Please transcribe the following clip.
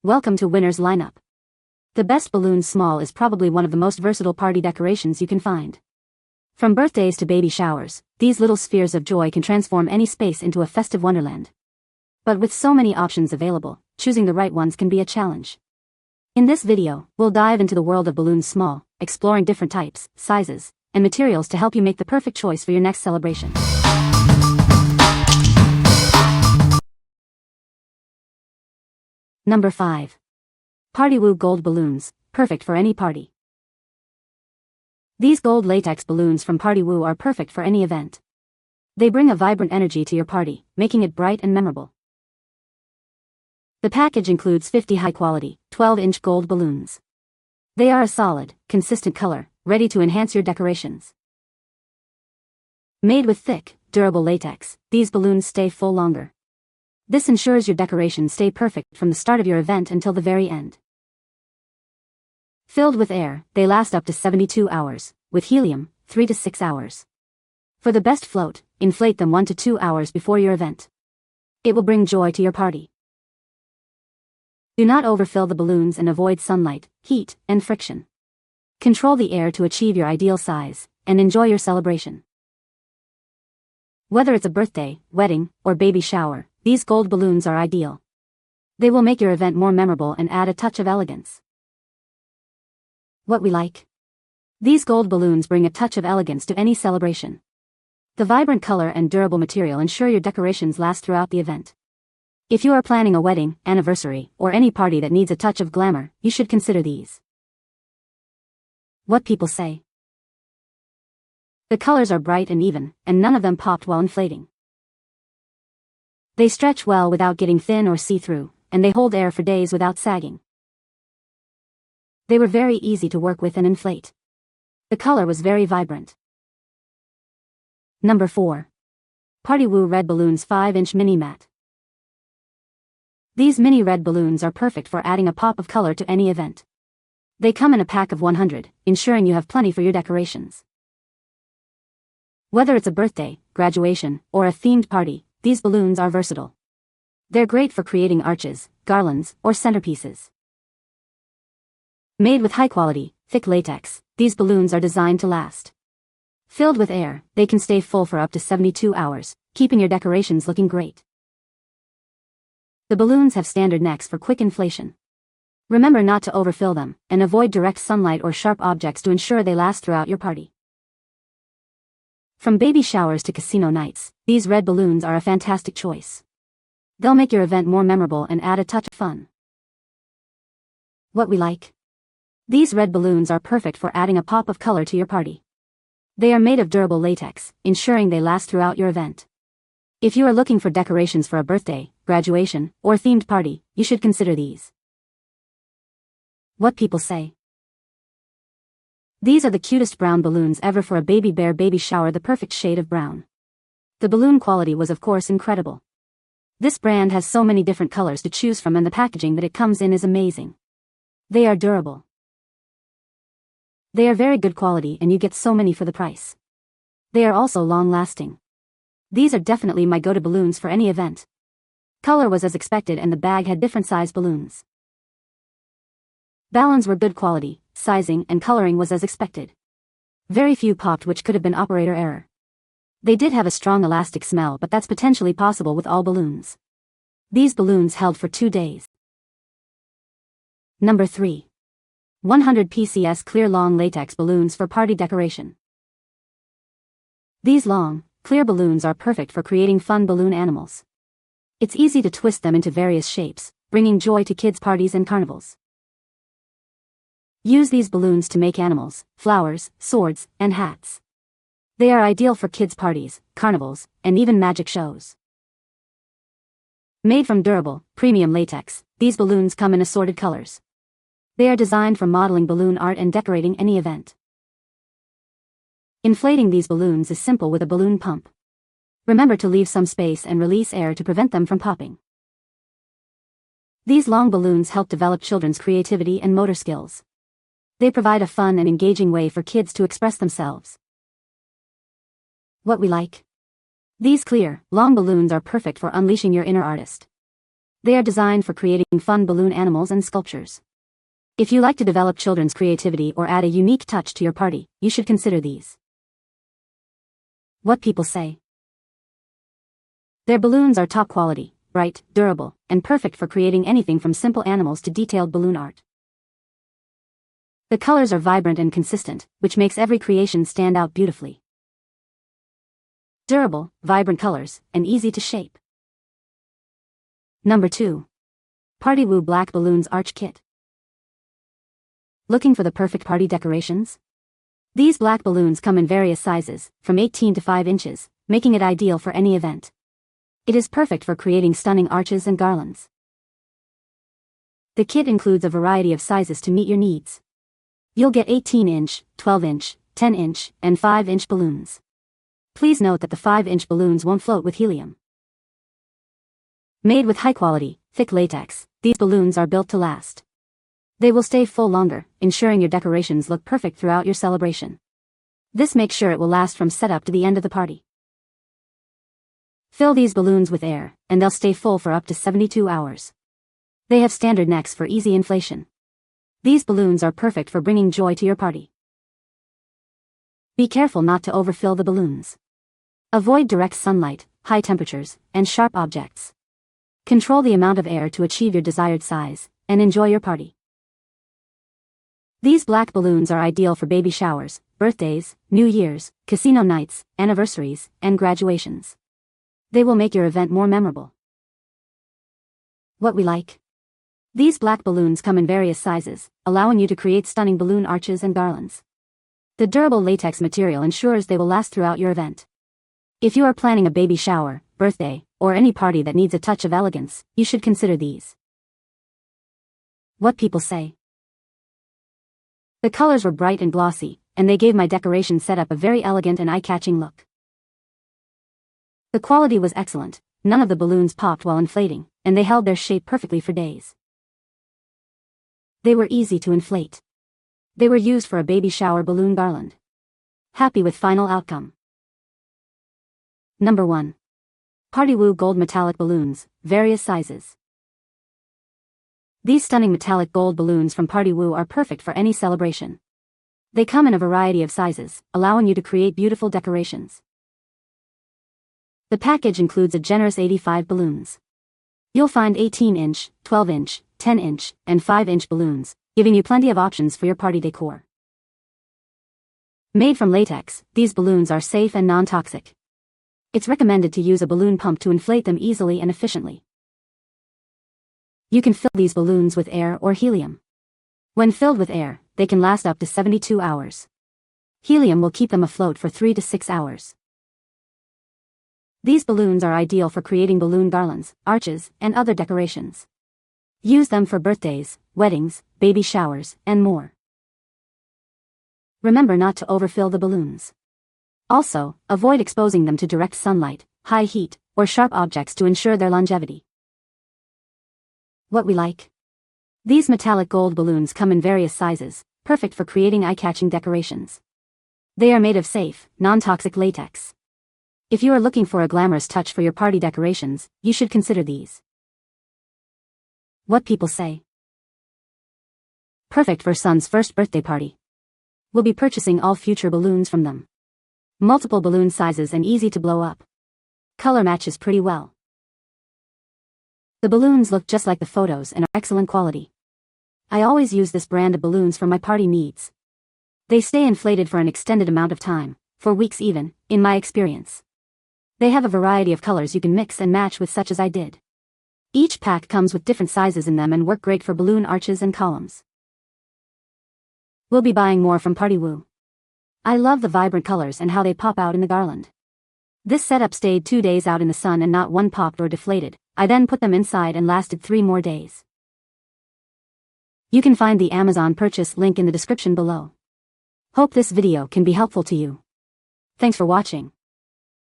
Welcome to Winner's Lineup. The best balloon small is probably one of the most versatile party decorations you can find. From birthdays to baby showers, these little spheres of joy can transform any space into a festive wonderland. But with so many options available, choosing the right ones can be a challenge. In this video, we'll dive into the world of balloons small, exploring different types, sizes, and materials to help you make the perfect choice for your next celebration. Number 5. PartyWoo Gold Balloons, perfect for any party. These gold latex balloons from PartyWoo are perfect for any event. They bring a vibrant energy to your party, making it bright and memorable. The package includes 50 high-quality, 12-inch gold balloons. They are a solid, consistent color, ready to enhance your decorations. Made with thick, durable latex, these balloons stay full longer. This ensures your decorations stay perfect from the start of your event until the very end. Filled with air, they last up to 72 hours, with helium, 3 to 6 hours. For the best float, inflate them 1 to 2 hours before your event. It will bring joy to your party. Do not overfill the balloons and avoid sunlight, heat, and friction. Control the air to achieve your ideal size, and enjoy your celebration. Whether it's a birthday, wedding, or baby shower, these gold balloons are ideal. They will make your event more memorable and add a touch of elegance. What we like. These gold balloons bring a touch of elegance to any celebration. The vibrant color and durable material ensure your decorations last throughout the event. If you are planning a wedding, anniversary, or any party that needs a touch of glamour, you should consider these. What people say. The colors are bright and even, and none of them popped while inflating. They stretch well without getting thin or see-through, and they hold air for days without sagging. They were very easy to work with and inflate. The color was very vibrant. Number 4. PartyWoo Red Balloons 5-inch Mini Mat. These mini red balloons are perfect for adding a pop of color to any event. They come in a pack of 100, ensuring you have plenty for your decorations. Whether it's a birthday, graduation, or a themed party, these balloons are versatile. They're great for creating arches, garlands, or centerpieces. Made with high-quality, thick latex, these balloons are designed to last. Filled with air, they can stay full for up to 72 hours, keeping your decorations looking great. The balloons have standard necks for quick inflation. Remember not to overfill them, and avoid direct sunlight or sharp objects to ensure they last throughout your party. From baby showers to casino nights, these red balloons are a fantastic choice. They'll make your event more memorable and add a touch of fun. What we like. These red balloons are perfect for adding a pop of color to your party. They are made of durable latex, ensuring they last throughout your event. If you are looking for decorations for a birthday, graduation, or themed party, you should consider these. What people say. These are the cutest brown balloons ever for a baby bear baby shower, the perfect shade of brown. The balloon quality was of course incredible. This brand has so many different colors to choose from and the packaging that it comes in is amazing. They are durable. They are very good quality and you get so many for the price. They are also long-lasting. These are definitely my go-to balloons for any event. Color was as expected and the bag had different size balloons. Balloons were good quality, sizing and coloring was as expected. Very few popped, which could have been operator error. They did have a strong elastic smell, but that's potentially possible with all balloons. These balloons held for 2 days. Number 3. 100 PCS Clear Long Latex Balloons for Party Decoration. These long, clear balloons are perfect for creating fun balloon animals. It's easy to twist them into various shapes, bringing joy to kids' parties and carnivals. Use these balloons to make animals, flowers, swords, and hats. They are ideal for kids' parties, carnivals, and even magic shows. Made from durable, premium latex, these balloons come in assorted colors. They are designed for modeling balloon art and decorating any event. Inflating these balloons is simple with a balloon pump. Remember to leave some space and release air to prevent them from popping. These long balloons help develop children's creativity and motor skills. They provide a fun and engaging way for kids to express themselves. What we like. These clear, long balloons are perfect for unleashing your inner artist. They are designed for creating fun balloon animals and sculptures. If you like to develop children's creativity or add a unique touch to your party, you should consider these. What people say. Their balloons are top quality, bright, durable, and perfect for creating anything from simple animals to detailed balloon art. The colors are vibrant and consistent, which makes every creation stand out beautifully. Durable, vibrant colors, and easy to shape. Number 2. PartyWoo Black Balloons Arch Kit. Looking for the perfect party decorations? These black balloons come in various sizes, from 18 to 5 inches, making it ideal for any event. It is perfect for creating stunning arches and garlands. The kit includes a variety of sizes to meet your needs. You'll get 18-inch, 12-inch, 10-inch, and 5-inch balloons. Please note that the 5-inch balloons won't float with helium. Made with high-quality, thick latex, these balloons are built to last. They will stay full longer, ensuring your decorations look perfect throughout your celebration. This makes sure it will last from setup to the end of the party. Fill these balloons with air, and they'll stay full for up to 72 hours. They have standard necks for easy inflation. These balloons are perfect for bringing joy to your party. Be careful not to overfill the balloons. Avoid direct sunlight, high temperatures, and sharp objects. Control the amount of air to achieve your desired size, and enjoy your party. These black balloons are ideal for baby showers, birthdays, New Year's, casino nights, anniversaries, and graduations. They will make your event more memorable. What we like. These black balloons come in various sizes, allowing you to create stunning balloon arches and garlands. The durable latex material ensures they will last throughout your event. If you are planning a baby shower, birthday, or any party that needs a touch of elegance, you should consider these. What people say. The colors were bright and glossy, and they gave my decoration setup a very elegant and eye-catching look. The quality was excellent, none of the balloons popped while inflating, and they held their shape perfectly for days. They were easy to inflate. They were used for a baby shower balloon garland. Happy with final outcome. Number 1. PartyWoo Gold Metallic Balloons, various sizes. These stunning metallic gold balloons from PartyWoo are perfect for any celebration. They come in a variety of sizes, allowing you to create beautiful decorations. The package includes a generous 85 balloons. You'll find 18-inch, 12-inch, 10-inch, and 5-inch balloons, giving you plenty of options for your party decor. Made from latex, these balloons are safe and non-toxic. It's recommended to use a balloon pump to inflate them easily and efficiently. You can fill these balloons with air or helium. When filled with air, they can last up to 72 hours. Helium will keep them afloat for 3 to 6 hours. These balloons are ideal for creating balloon garlands, arches, and other decorations. Use them for birthdays, weddings, baby showers, and more. Remember not to overfill the balloons. Also, avoid exposing them to direct sunlight, high heat, or sharp objects to ensure their longevity. What we like. These metallic gold balloons come in various sizes, perfect for creating eye-catching decorations. They are made of safe, non-toxic latex. If you are looking for a glamorous touch for your party decorations, you should consider these. What people say. Perfect for son's first birthday party. We'll be purchasing all future balloons from them. Multiple balloon sizes and easy to blow up. Color matches pretty well. The balloons look just like the photos and are excellent quality. I always use this brand of balloons for my party needs. They stay inflated for an extended amount of time, for weeks even, in my experience. They have a variety of colors you can mix and match with, such as I did. Each pack comes with different sizes in them and work great for balloon arches and columns. We'll be buying more from PartyWoo. I love the vibrant colors and how they pop out in the garland. This setup stayed 2 days out in the sun and not one popped or deflated. I then put them inside and lasted 3 more days. You can find the Amazon purchase link in the description below. Hope this video can be helpful to you. Thanks for watching.